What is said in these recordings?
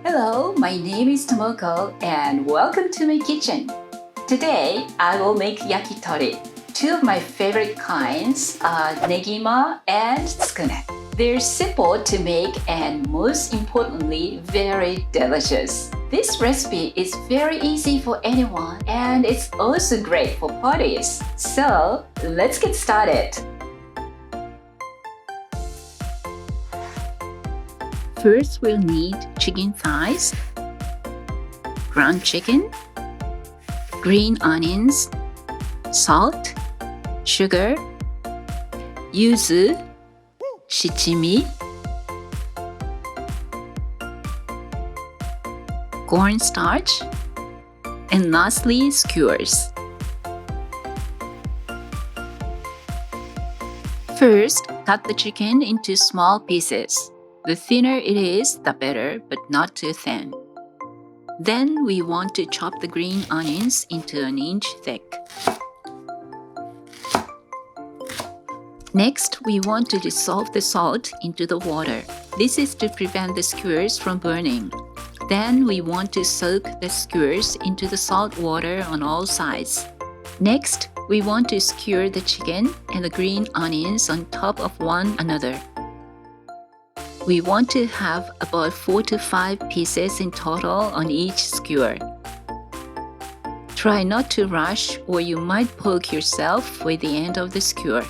Hello, my name is Tomoko and welcome to my kitchen. Today, I will make yakitori. Two of my favorite kinds are Negima and tsukune. They're simple to make and most importantly, very delicious. This recipe is very easy for anyone and it's also great for parties. So, let's get started. First, we'll need chicken thighs, ground chicken, green onions, salt, sugar, yuzu, shichimi, cornstarch, and lastly, skewers. First, cut the chicken into small pieces. The thinner it is, the better, but not too thin. Then we want to chop the green onions into an inch thick. Next, we want to dissolve the salt into the water. This is to prevent the skewers from burning. Then we want to soak the skewers into the salt water on all sides. Next, we want to skewer the chicken and the green onions on top of one another. We want to have about 4 to 5 pieces in total on each skewer. Try not to rush or you might poke yourself with the end of the skewer.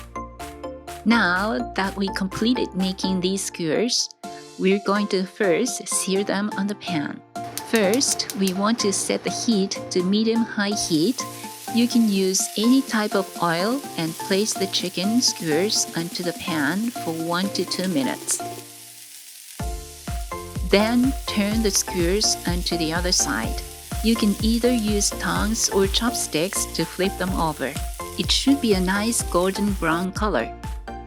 Now that we completed making these skewers, we're going to first sear them on the pan. First, we want to set the heat to medium-high heat. You can use any type of oil and place the chicken skewers onto the pan for 1 to 2 minutes. Then turn the skewers onto the other side. You can either use tongs or chopsticks to flip them over. It should be a nice golden brown color.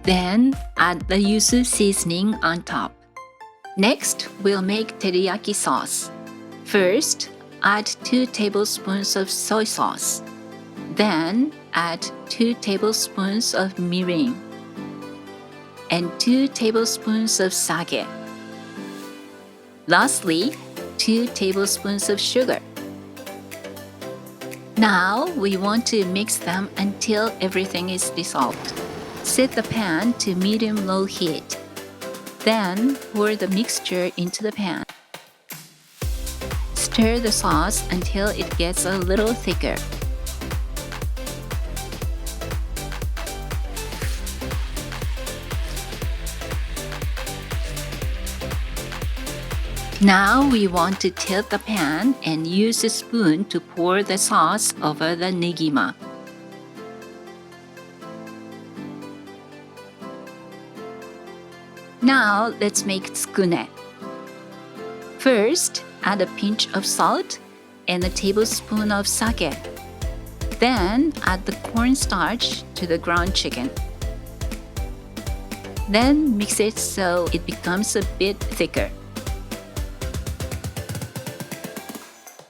Then add the yuzu seasoning on top. Next, we'll make teriyaki sauce. First, add 2 tablespoons of soy sauce. Then add 2 tablespoons of mirin and 2 tablespoons of sake. Lastly, 2 tablespoons of sugar. Now we want to mix them until everything is dissolved. Set the pan to medium-low heat. Then pour the mixture into the pan. Stir the sauce until it gets a little thicker. Now we want to tilt the pan and use a spoon to pour the sauce over the negima. Now let's make tsukune. First, add a pinch of salt and a tablespoon of sake. Then add the cornstarch to the ground chicken. Then mix it so it becomes a bit thicker.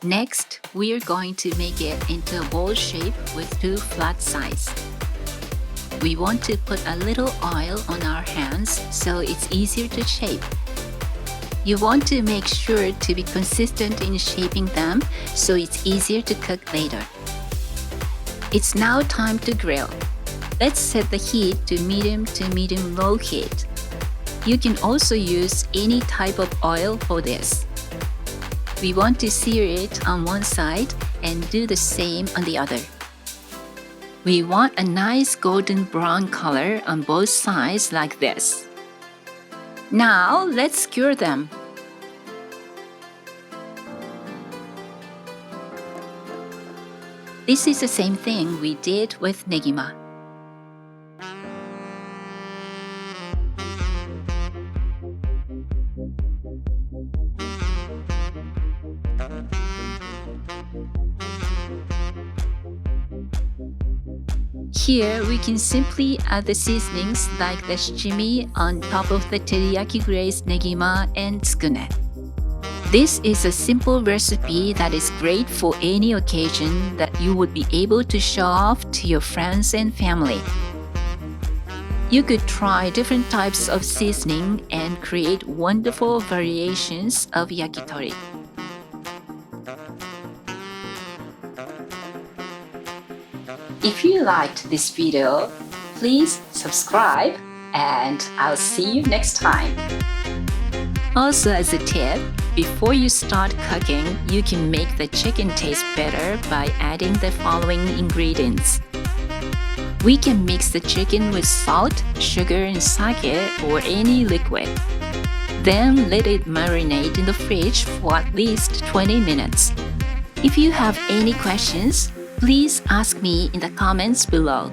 Next, we are going to make it into a bowl shape with 2 flat sides. We want to put a little oil on our hands so it's easier to shape. You want to make sure to be consistent in shaping them so it's easier to cook later. It's now time to grill. Let's set the heat to medium-low heat. You can also use any type of oil for this. We want to sear it on one side and do the same on the other. We want a nice golden brown color on both sides like this. Now let's skewer them. This is the same thing we did with Negima. Here we can simply add the seasonings like the shichimi on top of the teriyaki glazed negima and tsukune. This is a simple recipe that is great for any occasion that you would be able to show off to your friends and family. You could try different types of seasoning and create wonderful variations of yakitori. If you liked this video, please subscribe and I'll see you next time. Also, as a tip, before you start cooking, you can make the chicken taste better by adding the following ingredients. We can mix the chicken with salt, sugar, and sake or any liquid. Then let it marinate in the fridge for at least 20 minutes. If you have any questions, please ask me in the comments below.